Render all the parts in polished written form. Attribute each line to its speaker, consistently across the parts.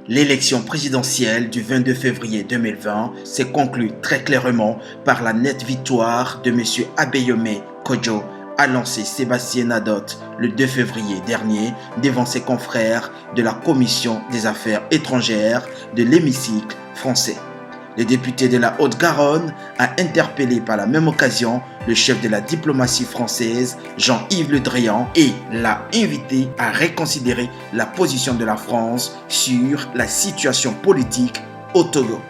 Speaker 1: L'élection présidentielle du 22 février 2020 s'est conclue très clairement par la nette victoire de M. Abeyome Kodjo, a lancé Sébastien Nadotte le 2 février dernier devant ses confrères de la Commission des Affaires étrangères de l'hémicycle français. Le député de la Haute-Garonne a interpellé par la même occasion le chef de la diplomatie française, Jean-Yves Le Drian, et l'a invité à reconsidérer la position de la France sur la situation politique au Togo.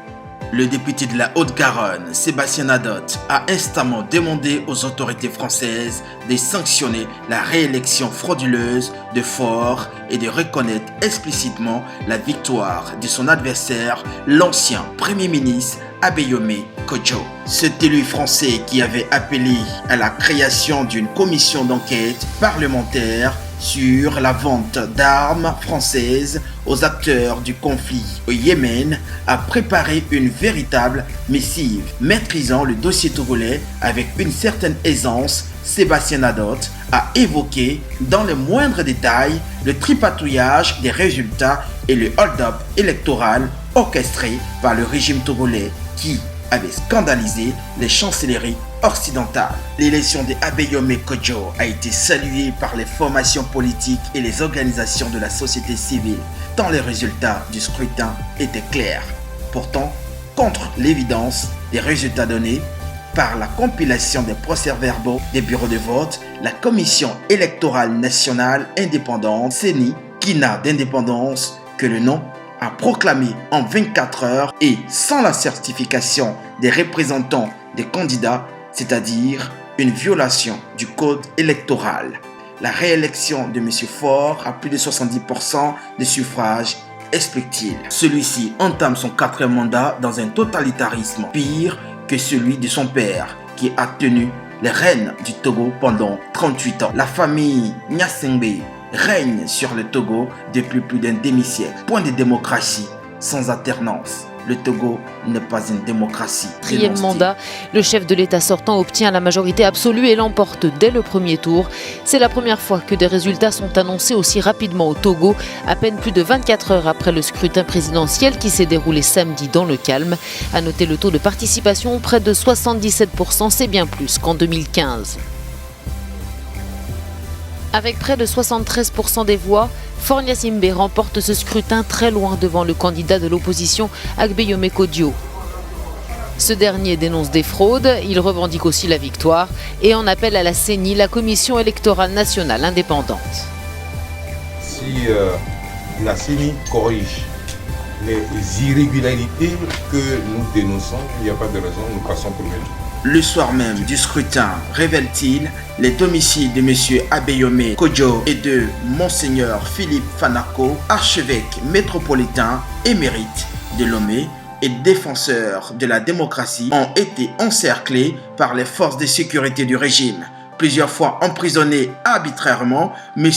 Speaker 1: Le député de la Haute-Garonne, Sébastien Nadotte, a instamment demandé aux autorités françaises de sanctionner la réélection frauduleuse de Faure et de reconnaître explicitement la victoire de son adversaire, l'ancien Premier ministre Abeyome Kodjo. Cet élu français qui avait appelé à la création d'une commission d'enquête parlementaire sur la vente d'armes françaises aux acteurs du conflit au Yémen a préparé une véritable missive maîtrisant le dossier togolais avec une certaine aisance. Sébastien Nadotte a évoqué dans les moindres détails le tripatouillage des résultats et le hold-up électoral orchestré par le régime togolais qui avait scandalisé les chancelleries occidentales. L'élection de Abeyome Kodjo a été saluée par les formations politiques et les organisations de la société civile, tant les résultats du scrutin étaient clairs. Pourtant, contre l'évidence des résultats donnés par la compilation des procès-verbaux des bureaux de vote, la Commission électorale nationale indépendante, CENI, qui n'a d'indépendance que le nom, a proclamé en 24 heures et sans la certification des représentants des candidats, c'est-à-dire une violation du code électoral, la réélection de M. Faure à plus de 70% des suffrages, explique-t-il. Celui-ci entame son 4e mandat dans un totalitarisme pire que celui de son père, qui a tenu les rênes du Togo pendant 38 ans. La famille Nyasengbe règne sur le Togo depuis plus d'un demi-siècle. Point de démocratie sans alternance. Le Togo n'est pas une démocratie.
Speaker 2: 4e mandat, le chef de l'État sortant obtient la majorité absolue et l'emporte dès le premier tour. C'est la première fois que des résultats sont annoncés aussi rapidement au Togo, à peine plus de 24 heures après le scrutin présidentiel qui s'est déroulé samedi dans le calme. À noter le taux de participation, près de 77%, c'est bien plus qu'en 2015. Avec près de 73% des voix, Faure Gnassingbé remporte ce scrutin très loin devant le candidat de l'opposition Abeyome Kodjo. Ce dernier dénonce des fraudes, il revendique aussi la victoire et en appelle à la CENI, la Commission électorale nationale indépendante.
Speaker 3: Si la CENI corrige les irrégularités que nous dénonçons, il n'y a pas de raison, nous passons premier tour.
Speaker 1: Le soir même du scrutin, révèle-t-il les domiciles de M. Abeyome Kodjo et de Monseigneur Philippe Fanako, archevêque métropolitain émérite de Lomé et défenseur de la démocratie, ont été encerclés par les forces de sécurité du régime. Plusieurs fois emprisonné arbitrairement, M.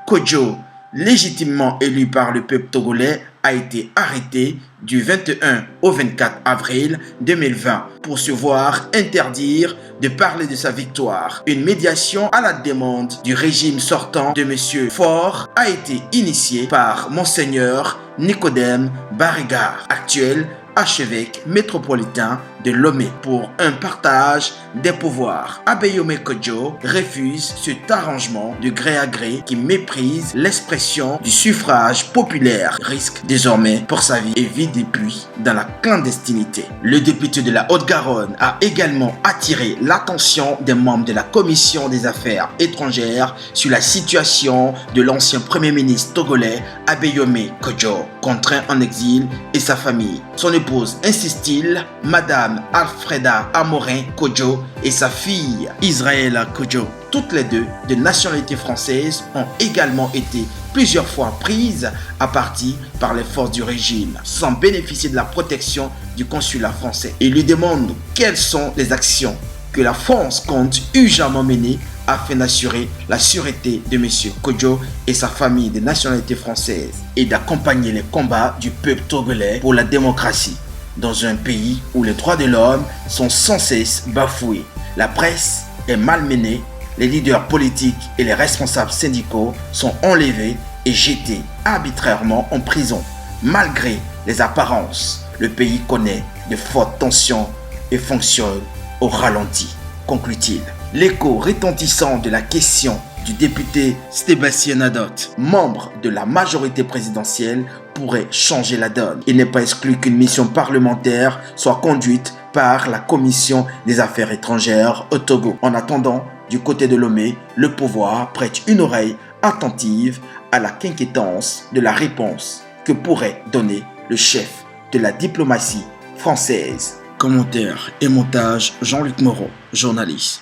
Speaker 1: Kodjo, légitimement élu par le peuple togolais, a été arrêté du 21 au 24 avril 2020 pour se voir interdire de parler de sa victoire. Une médiation à la demande du régime sortant de M. Faure a été initiée par Monseigneur Nicodème Barrigar, actuel archevêque métropolitain de Lomé, pour un partage des pouvoirs. Abeyome Kodjo refuse cet arrangement de gré à gré qui méprise l'expression du suffrage populaire, risque désormais pour sa vie et vit depuis dans la clandestinité. Le député de la Haute-Garonne a également attiré l'attention des membres de la Commission des Affaires étrangères sur la situation de l'ancien Premier ministre togolais Abeyome Kodjo, contraint en exil, et sa famille. Son épouse, insiste-t-il, Madame Alfreda Amorin Kodjo, et sa fille Israëla Kodjo, toutes les deux de nationalité française, ont également été plusieurs fois prises à partie par les forces du régime, sans bénéficier de la protection du consulat français. Il lui demande quelles sont les actions que la France compte urgemment mener afin d'assurer la sûreté de M. Kodjo et sa famille de nationalité française et d'accompagner les combats du peuple togolais pour la démocratie dans un pays où les droits de l'homme sont sans cesse bafoués. La presse est malmenée, les leaders politiques et les responsables syndicaux sont enlevés et jetés arbitrairement en prison. Malgré les apparences, le pays connaît de fortes tensions et fonctionne au ralenti, conclut-il. L'écho retentissant de la question du député Sébastien Nadotte, membre de la majorité présidentielle, pourrait changer la donne. Il n'est pas exclu qu'une mission parlementaire soit conduite par la Commission des Affaires étrangères au Togo. En attendant, du côté de Lomé, le pouvoir prête une oreille attentive à la quinquétance de la réponse que pourrait donner le chef de la diplomatie française. Commentaire et montage Jean-Luc Moreau, journaliste.